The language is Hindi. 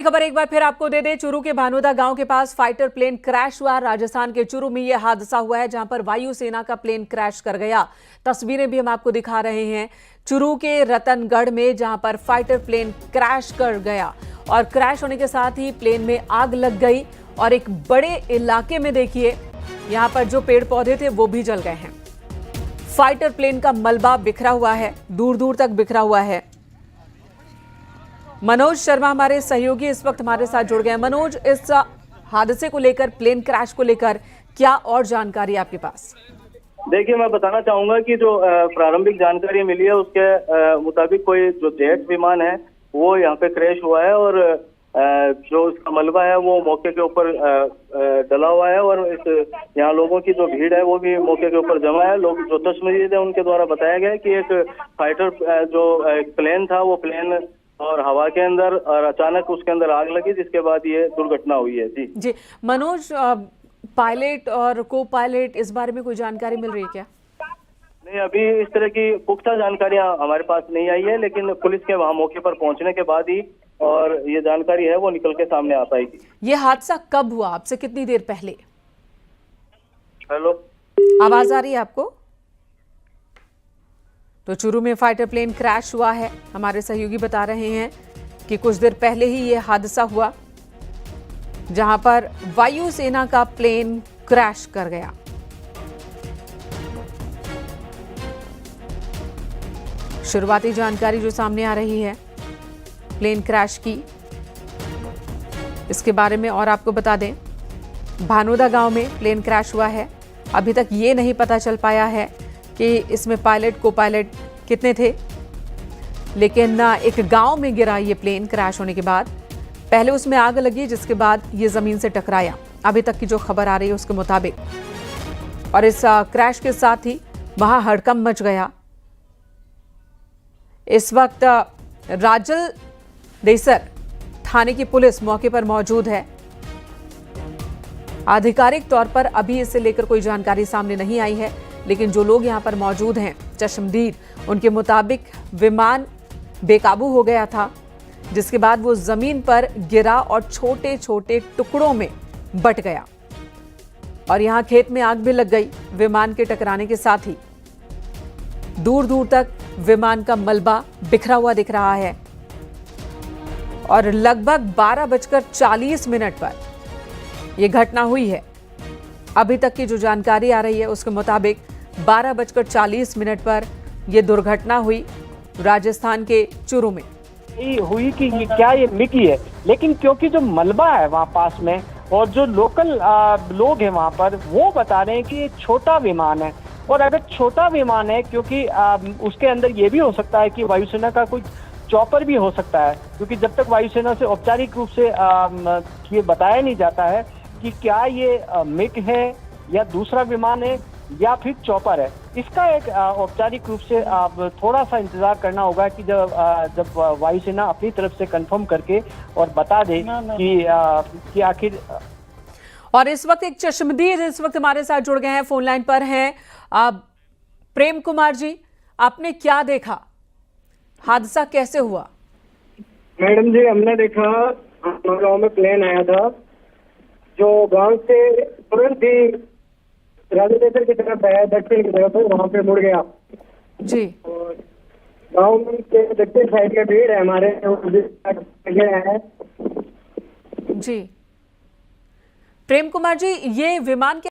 खबर एक बार फिर आपको दे दें। चूरू के भानोदा गांव के पास फाइटर प्लेन क्रैश हुआ। राजस्थान के चूरू में यह हादसा हुआ है, जहां पर वायुसेना का प्लेन क्रैश कर गया। तस्वीरें भी हम आपको दिखा रहे हैं चूरू के रतनगढ़ में, जहां पर फाइटर प्लेन क्रैश कर गया और क्रैश होने के साथ ही प्लेन में आग लग गई और एक बड़े इलाके में देखिए यहां पर जो पेड़ पौधे थे वो भी जल गए हैं। फाइटर प्लेन का मलबा बिखरा हुआ है, दूर दूर तक बिखरा हुआ है। मनोज शर्मा हमारे सहयोगी इस वक्त हमारे साथ जुड़ गए हैं। मनोज, इस हादसे को लेकर, प्लेन क्रैश को लेकर क्या और जानकारी आपके पास? देखिए, मैं बताना चाहूंगा कि जो प्रारंभिक जानकारी मिली है उसके मुताबिक कोई जो जेट विमान है वो यहाँ पे क्रैश हुआ है और जो उसका मलबा है वो मौके के ऊपर डला हुआ है और इस यहाँ लोगों की जो भीड़ है वो भी मौके के ऊपर जमा है। लोग जो तस्वीरें थे उनके द्वारा बताया गया कि एक फाइटर जो एक प्लेन था वो प्लेन और हवा के अंदर और अचानक उसके अंदर आग लगी, जिसके बाद ये दुर्घटना हुई है। जी मनोज, पायलट और को पायलट इस बारे में कोई जानकारी मिल रही है क्या? नहीं, अभी इस तरह की पुख्ता जानकारियां हमारे पास नहीं आई है, लेकिन पुलिस के वहां मौके पर पहुंचने के बाद ही और ये जानकारी है वो निकल के सामने आ पाएगी। ये हादसा कब हुआ? आपसे कितनी देर पहले? हेलो, आवाज आ रही है आपको? तो चूरू में फाइटर प्लेन क्रैश हुआ है। हमारे सहयोगी बता रहे हैं कि कुछ देर पहले ही यह हादसा हुआ, जहां पर वायुसेना का प्लेन क्रैश कर गया। शुरुआती जानकारी जो सामने आ रही है प्लेन क्रैश की, इसके बारे में और आपको बता दें, भानोदा गांव में प्लेन क्रैश हुआ है। अभी तक ये नहीं पता चल पाया है कि इसमें पायलट को पायलट कितने थे, लेकिन एक गांव में गिरा ये प्लेन क्रैश होने के बाद। पहले उसमें आग लगी, जिसके बाद ये जमीन से टकराया, अभी तक की जो खबर आ रही है उसके मुताबिक। और इस क्रैश के साथ ही वहां हड़कंप मच गया। इस वक्त राजल देसर थाने की पुलिस मौके पर मौजूद है। आधिकारिक तौर पर अभी इससे लेकर कोई जानकारी सामने नहीं आई है, लेकिन जो लोग यहां पर मौजूद हैं, चश्मदीद, उनके मुताबिक विमान बेकाबू हो गया था, जिसके बाद वो जमीन पर गिरा और छोटे छोटे टुकड़ों में बट गया और यहां खेत में आग भी लग गई। विमान के टकराने के साथ ही दूर दूर तक विमान का मलबा बिखरा हुआ दिख रहा है और लगभग 12:40 पर यह घटना हुई है। अभी तक की जो जानकारी आ रही है उसके मुताबिक 12:40 पर यह दुर्घटना हुई राजस्थान के चूरू में। हुई कि क्या ये मिकी है, लेकिन क्योंकि जो मलबा है वहाँ पास में और जो लोकल लोग हैं वहाँ पर, वो बता रहे हैं कि ये छोटा विमान है। और अगर छोटा विमान है, क्योंकि उसके अंदर ये भी हो सकता है कि वायुसेना का कोई चॉपर भी हो सकता है, क्योंकि जब तक वायुसेना से औपचारिक रूप से ये बताया नहीं जाता है कि क्या ये मिग है या दूसरा विमान है या फिर चॉपर है। इसका एक औपचारिक रूप से थोड़ा सा इंतजार करना होगा कि जब वायुसेना अपनी तरफ से कंफर्म करके और बता दे कि आखिर। और इस वक्त एक चश्मदीद इस वक्त हमारे साथ जुड़ गए हैं, फोन लाइन पर हैं। प्रेम कुमार जी, आपने क्या देखा? हादसा कैसे हुआ? मैडम जी, हमने देखा गांव में प्लेन आया था जो गांव से तुरंत ही राजस्थान की तरफ आया, दक्षिण की तरफ, वहां पे मुड़ गया जी। और गांव में दक्षिण साइड के भीड़ है हमारे है जी। प्रेम कुमार जी, ये विमान